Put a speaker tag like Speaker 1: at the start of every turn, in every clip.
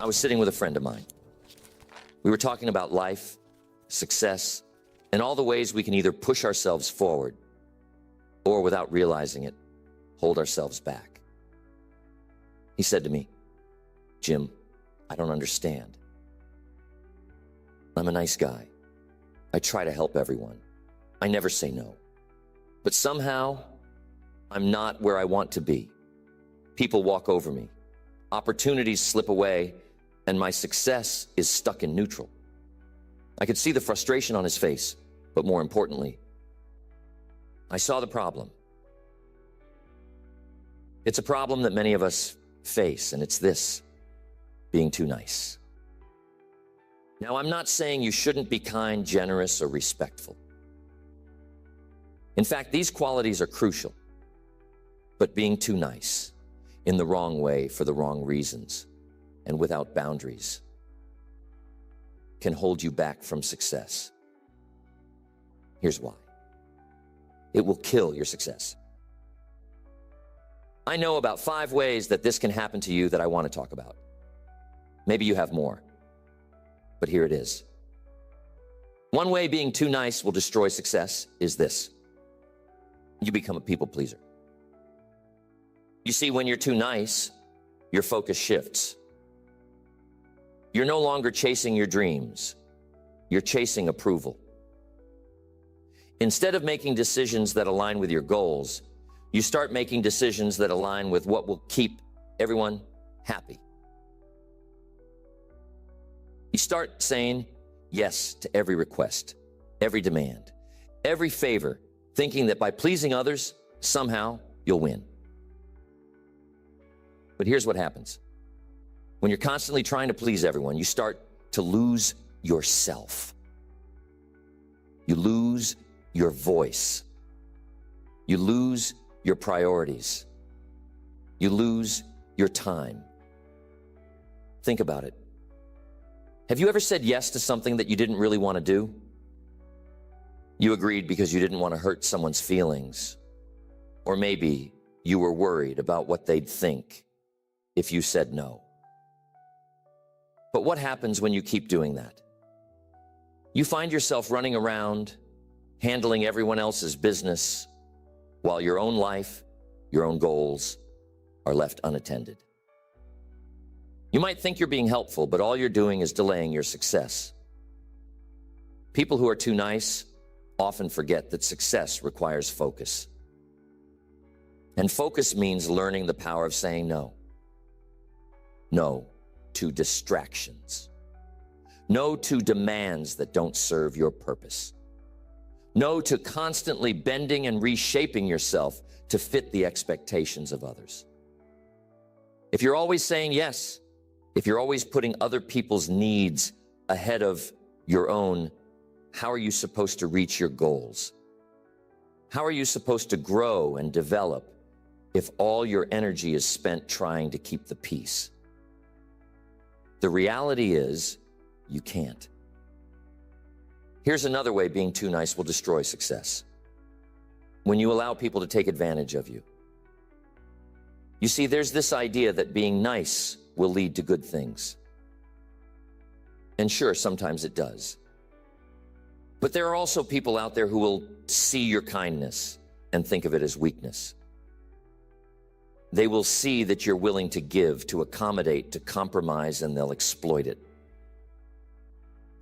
Speaker 1: I was sitting with a friend of mine. We were talking about life, success, and all the ways we can either push ourselves forward or, without realizing it, hold ourselves back. He said to me, "Jim, I don't understand. I'm a nice guy. I try to help everyone. I never say no. But somehow, I'm not where I want to be. People walk over me. Opportunities slip away, and my success is stuck in neutral." I could see the frustration on his face, but more importantly, I saw the problem. It's a problem that many of us face, and it's this: being too nice. Now, I'm not saying you shouldn't be kind, generous, or respectful. In fact, these qualities are crucial. But being too nice, in the wrong way, for the wrong reasons, and without boundaries, can hold you back from success. Here's why. It will kill your success. I know about 5 ways that this can happen to you that I want to talk about. Maybe you have more, but here it is. One way being too nice will destroy success is this: you become a people pleaser. You see, when you're too nice, your focus shifts. You're no longer chasing your dreams. You're chasing approval. Instead of making decisions that align with your goals, you start making decisions that align with what will keep everyone happy. You start saying yes to every request, every demand, every favor, thinking that by pleasing others, somehow you'll win. But here's what happens. When you're constantly trying to please everyone, you start to lose yourself. You lose your voice. You lose your priorities. You lose your time. Think about it. Have you ever said yes to something that you didn't really want to do? You agreed because you didn't want to hurt someone's feelings. Or maybe you were worried about what they'd think if you said no. But what happens when you keep doing that? You find yourself running around, handling everyone else's business, while your own life, your own goals are left unattended. You might think you're being helpful, but all you're doing is delaying your success. People who are too nice often forget that success requires focus. And focus means learning the power of saying no. No to distractions. No to demands that don't serve your purpose. No to constantly bending and reshaping yourself to fit the expectations of others. If you're always saying yes, if you're always putting other people's needs ahead of your own, how are you supposed to reach your goals? How are you supposed to grow and develop if all your energy is spent trying to keep the peace? The reality is, you can't. Here's another way being too nice will destroy success. When you allow people to take advantage of you. You see, there's this idea that being nice will lead to good things. And sure, sometimes it does. But there are also people out there who will see your kindness and think of it as weakness. They will see that you're willing to give, to accommodate, to compromise, and they'll exploit it.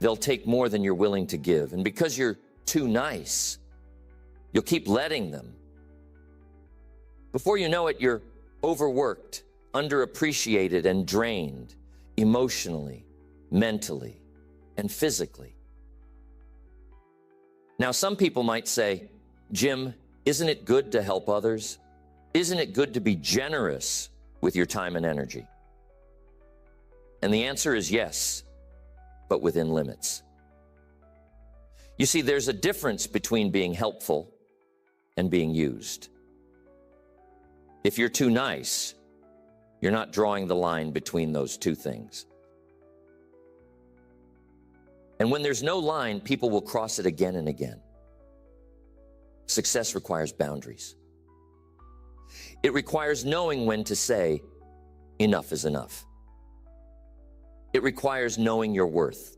Speaker 1: They'll take more than you're willing to give. And because you're too nice, you'll keep letting them. Before you know it, you're overworked, underappreciated, and drained emotionally, mentally, and physically. Now, some people might say, "Jim, isn't it good to help others? Isn't it good to be generous with your time and energy?" And the answer is yes, but within limits. You see, there's a difference between being helpful and being used. If you're too nice, you're not drawing the line between those two things. And when there's no line, people will cross it again and again. Success requires boundaries. It requires knowing when to say, enough is enough. It requires knowing your worth.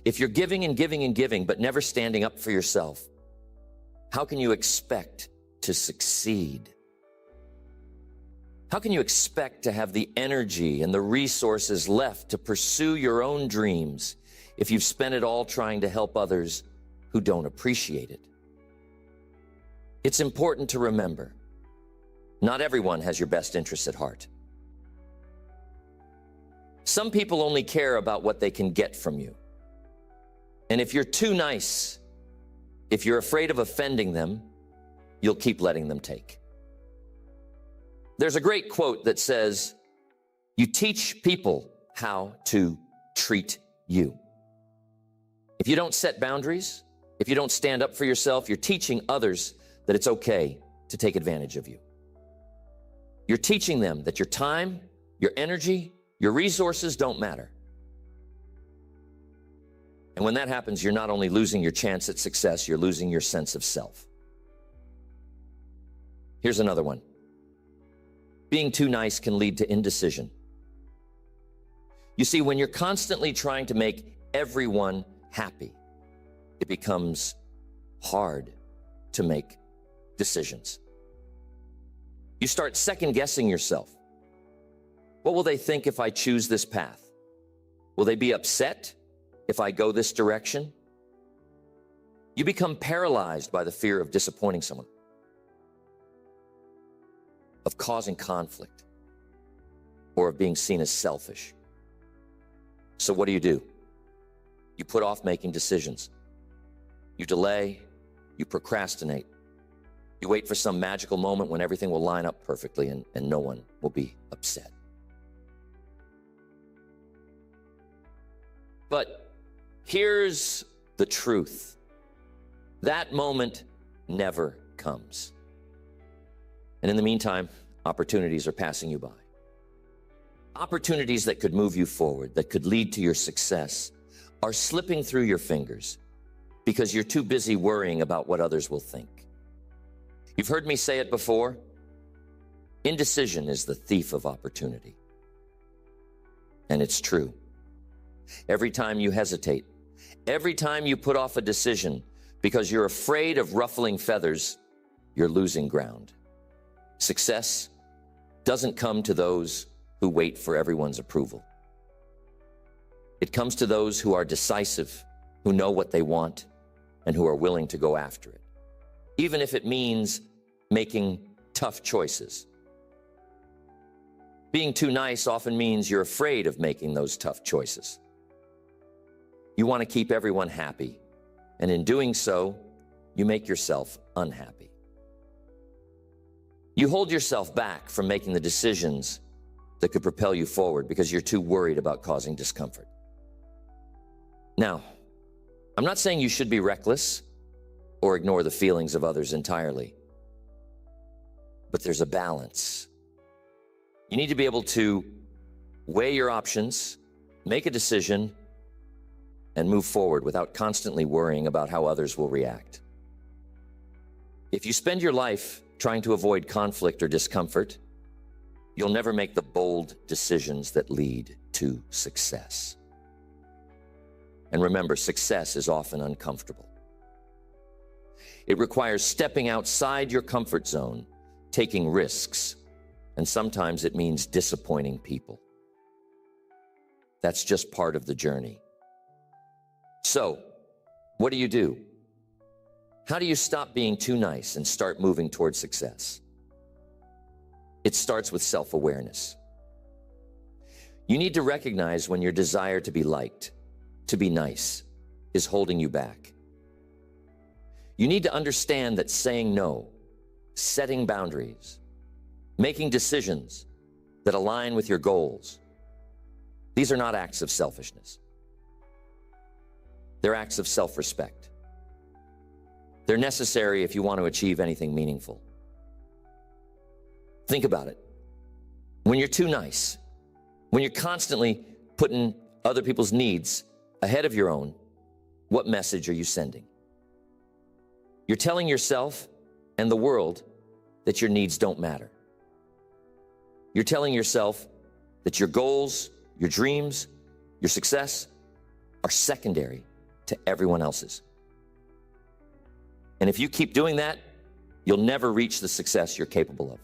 Speaker 1: If you're giving and giving and giving, but never standing up for yourself, how can you expect to succeed? How can you expect to have the energy and the resources left to pursue your own dreams if you've spent it all trying to help others who don't appreciate it? It's important to remember, not everyone has your best interests at heart. Some people only care about what they can get from you. And if you're too nice, if you're afraid of offending them, you'll keep letting them take. There's a great quote that says, "You teach people how to treat you." If you don't set boundaries, if you don't stand up for yourself, you're teaching others that it's okay to take advantage of you. You're teaching them that your time, your energy, your resources don't matter. And when that happens, you're not only losing your chance at success, you're losing your sense of self. Here's another one. Being too nice can lead to indecision. You see, when you're constantly trying to make everyone happy, it becomes hard to make decisions. You start second-guessing yourself. What will they think if I choose this path? Will they be upset if I go this direction? You become paralyzed by the fear of disappointing someone, of causing conflict, or of being seen as selfish. So what do? You put off making decisions. You delay, you procrastinate. You wait for some magical moment when everything will line up perfectly and no one will be upset. But here's the truth. That moment never comes. And in the meantime, opportunities are passing you by. Opportunities that could move you forward, that could lead to your success, are slipping through your fingers because you're too busy worrying about what others will think. You've heard me say it before. Indecision is the thief of opportunity. And it's true. Every time you hesitate, every time you put off a decision because you're afraid of ruffling feathers, you're losing ground. Success doesn't come to those who wait for everyone's approval. It comes to those who are decisive, who know what they want, and who are willing to go after it, even if it means making tough choices. Being too nice often means you're afraid of making those tough choices. You want to keep everyone happy, and in doing so, you make yourself unhappy. You hold yourself back from making the decisions that could propel you forward because you're too worried about causing discomfort. Now, I'm not saying you should be reckless or ignore the feelings of others entirely, but there's a balance. You need to be able to weigh your options, make a decision, and move forward without constantly worrying about how others will react. If you spend your life trying to avoid conflict or discomfort, you'll never make the bold decisions that lead to success. And remember, success is often uncomfortable. It requires stepping outside your comfort zone, taking risks, and sometimes it means disappointing people. That's just part of the journey. So, what do? How do you stop being too nice and start moving towards success? It starts with self-awareness. You need to recognize when your desire to be liked, to be nice, is holding you back. You need to understand that saying no, setting boundaries, making decisions that align with your goals, these are not acts of selfishness. They're acts of self-respect. They're necessary if you want to achieve anything meaningful. Think about it. When you're too nice, when you're constantly putting other people's needs ahead of your own, what message are you sending? You're telling yourself and the world that your needs don't matter. You're telling yourself that your goals, your dreams, your success are secondary to everyone else's. And if you keep doing that, you'll never reach the success you're capable of.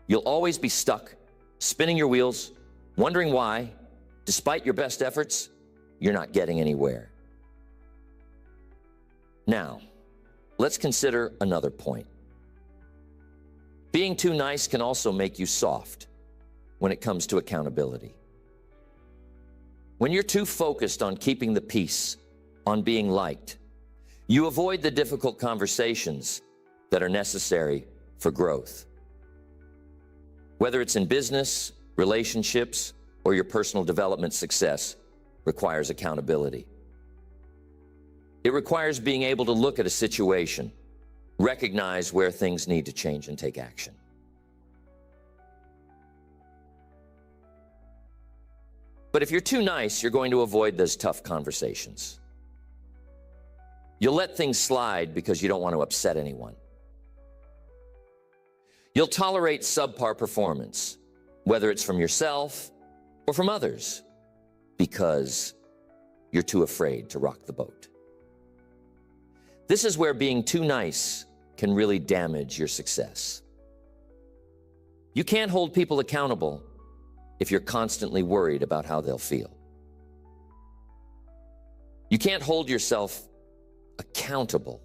Speaker 1: You'll always be stuck, spinning your wheels, wondering why, despite your best efforts, you're not getting anywhere. Now, let's consider another point. Being too nice can also make you soft when it comes to accountability. When you're too focused on keeping the peace, on being liked, you avoid the difficult conversations that are necessary for growth. Whether it's in business, relationships, or your personal development, success requires accountability. It requires being able to look at a situation, recognize where things need to change, and take action. But if you're too nice, you're going to avoid those tough conversations. You'll let things slide because you don't want to upset anyone. You'll tolerate subpar performance, whether it's from yourself or from others, because you're too afraid to rock the boat. This is where being too nice can really damage your success. You can't hold people accountable if you're constantly worried about how they'll feel. You can't hold yourself accountable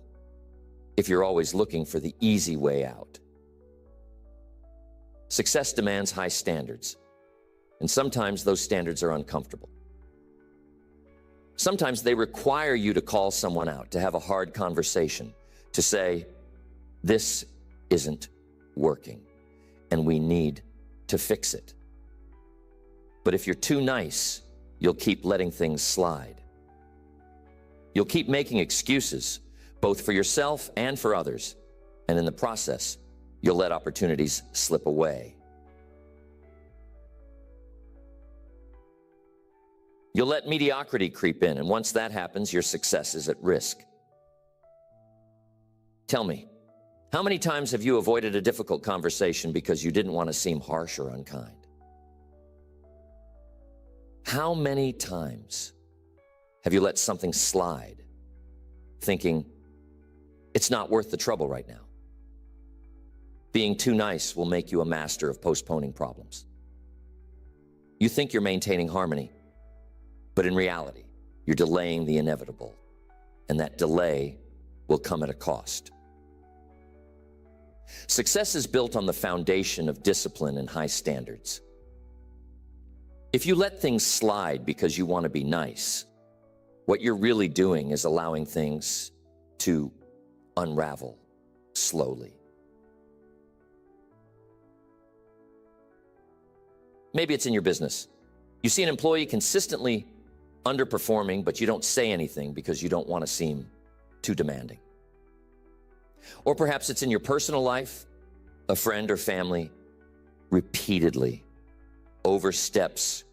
Speaker 1: if you're always looking for the easy way out. Success demands high standards, and sometimes those standards are uncomfortable. Sometimes they require you to call someone out, to have a hard conversation, to say, this isn't working, and we need to fix it. But if you're too nice, you'll keep letting things slide. You'll keep making excuses, both for yourself and for others, and in the process, you'll let opportunities slip away. You'll let mediocrity creep in, and once that happens, your success is at risk. Tell me, how many times have you avoided a difficult conversation because you didn't want to seem harsh or unkind? How many times have you let something slide, thinking, it's not worth the trouble right now? Being too nice will make you a master of postponing problems. You think you're maintaining harmony, but in reality, you're delaying the inevitable, and that delay will come at a cost. Success is built on the foundation of discipline and high standards. If you let things slide because you want to be nice, what you're really doing is allowing things to unravel slowly. Maybe it's in your business. You see an employee consistently underperforming, but you don't say anything because you don't want to seem too demanding. Or perhaps it's in your personal life. A friend or family repeatedly oversteps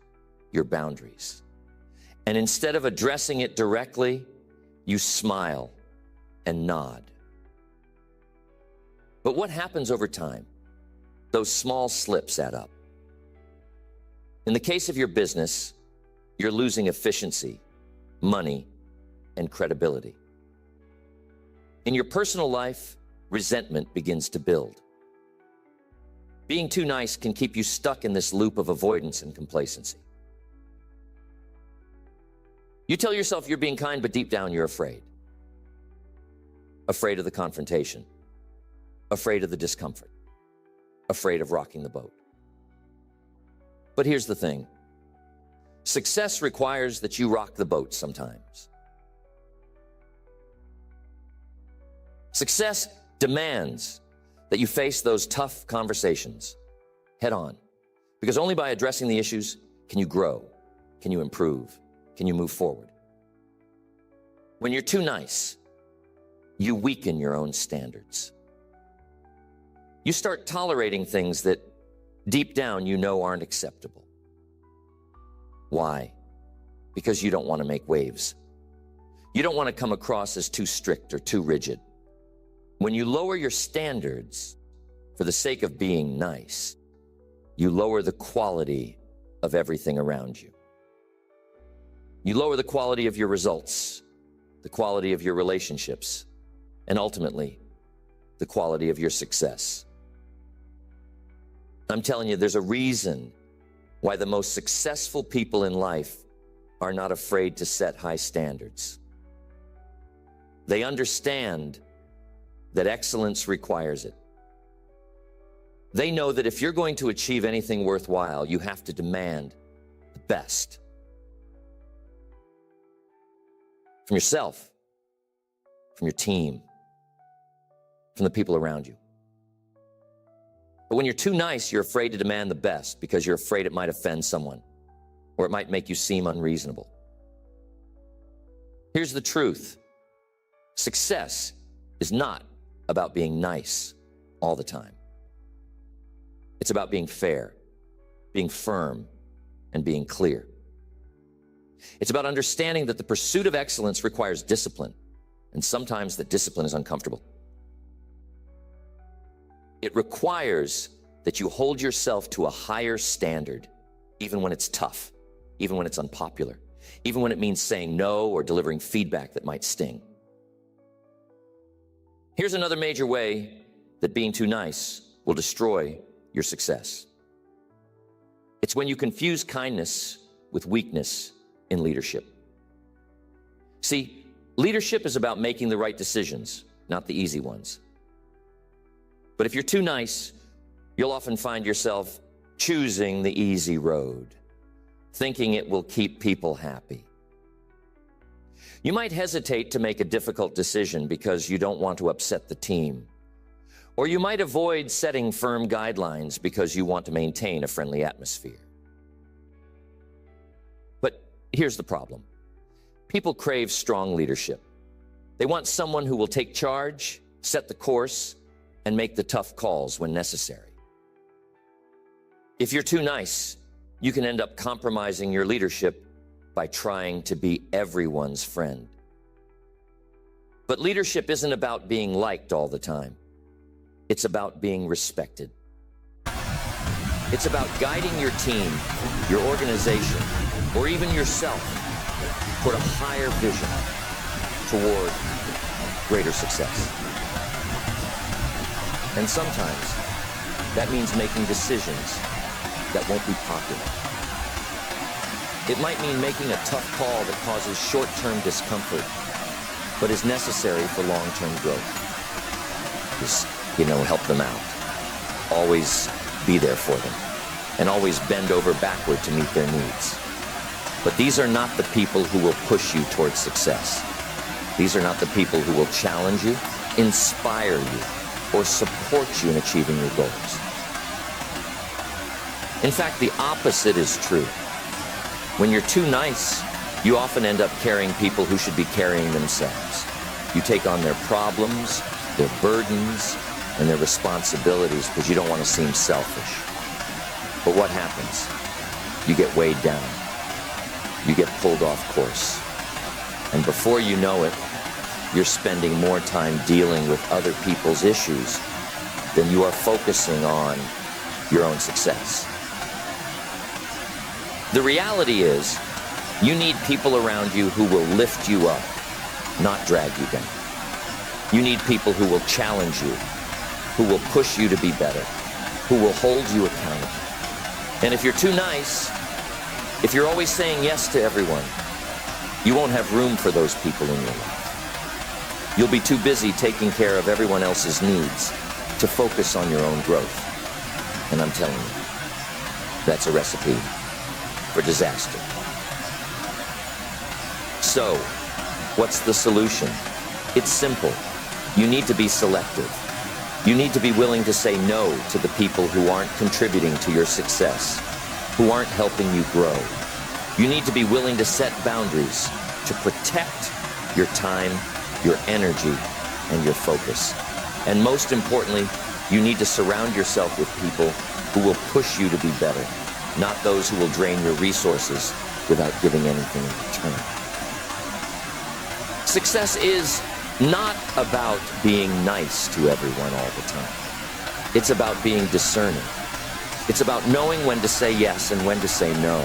Speaker 1: your boundaries. And instead of addressing it directly, you smile and nod. But what happens over time? Those small slips add up. In the case of your business, you're losing efficiency, money, and credibility. In your personal life, resentment begins to build. Being too nice can keep you stuck in this loop of avoidance and complacency. You tell yourself you're being kind, but deep down you're afraid. Afraid of the confrontation. Afraid of the discomfort. Afraid of rocking the boat. But here's the thing. Success requires that you rock the boat sometimes. Success demands that you face those tough conversations head on, because only by addressing the issues can you grow, can you improve, can you move forward. When you're too nice, you weaken your own standards. You start tolerating things that deep down you know aren't acceptable. Why? Because you don't want to make waves. You don't want to come across as too strict or too rigid. When you lower your standards for the sake of being nice, you lower the quality of everything around you. You lower the quality of your results, the quality of your relationships, and ultimately, the quality of your success. I'm telling you, there's a reason why the most successful people in life are not afraid to set high standards. They understand that excellence requires it. They know that if you're going to achieve anything worthwhile, you have to demand the best from yourself, from your team, from the people around you. But when you're too nice, you're afraid to demand the best because you're afraid it might offend someone or it might make you seem unreasonable. Here's the truth. Success is not about being nice all the time. It's about being fair, being firm, and being clear. It's about understanding that the pursuit of excellence requires discipline, and sometimes that discipline is uncomfortable. It requires that you hold yourself to a higher standard, even when it's tough, even when it's unpopular, even when it means saying no or delivering feedback that might sting. Here's another major way that being too nice will destroy your success. It's when you confuse kindness with weakness in leadership. See, leadership is about making the right decisions, not the easy ones. But if you're too nice, you'll often find yourself choosing the easy road, thinking it will keep people happy. You might hesitate to make a difficult decision because you don't want to upset the team. Or you might avoid setting firm guidelines because you want to maintain a friendly atmosphere. But here's the problem. People crave strong leadership. They want someone who will take charge, set the course, and make the tough calls when necessary. If you're too nice, you can end up compromising your leadership by trying to be everyone's friend. But leadership isn't about being liked all the time. It's about being respected. It's about guiding your team, your organization, or even yourself toward a higher vision, toward greater success. And sometimes that means making decisions that won't be popular. It might mean making a tough call that causes short-term discomfort, but is necessary for long-term growth. Just, help them out. Always be there for them, and always bend over backward to meet their needs. But these are not the people who will push you towards success. These are not the people who will challenge you, inspire you, or support you in achieving your goals. In fact, the opposite is true. When you're too nice, you often end up carrying people who should be carrying themselves. You take on their problems, their burdens, and their responsibilities because you don't want to seem selfish. But what happens? You get weighed down. You get pulled off course. And before you know it, you're spending more time dealing with other people's issues than you are focusing on your own success. The reality is, you need people around you who will lift you up, not drag you down. You need people who will challenge you, who will push you to be better, who will hold you accountable. And if you're too nice, if you're always saying yes to everyone, you won't have room for those people in your life. You'll be too busy taking care of everyone else's needs to focus on your own growth. And I'm telling you, that's a recipe for disaster. So, what's the solution? It's simple. You need to be selective. You need to be willing to say no to the people who aren't contributing to your success, who aren't helping you grow. You need to be willing to set boundaries to protect your time, your energy, and your focus. And most importantly, you need to surround yourself with people who will push you to be better, not those who will drain your resources without giving anything in return. Success is not about being nice to everyone all the time. It's about being discerning. It's about knowing when to say yes and when to say no.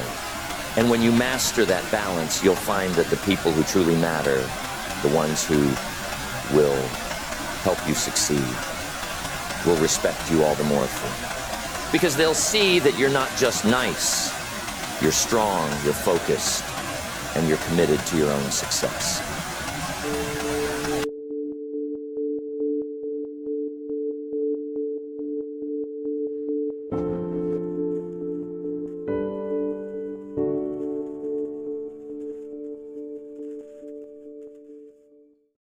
Speaker 1: And when you master that balance, you'll find that the people who truly matter, the ones who will help you succeed, will respect you all the more for it. Because they'll see that you're not just nice, you're strong, you're focused, and you're committed to your own success.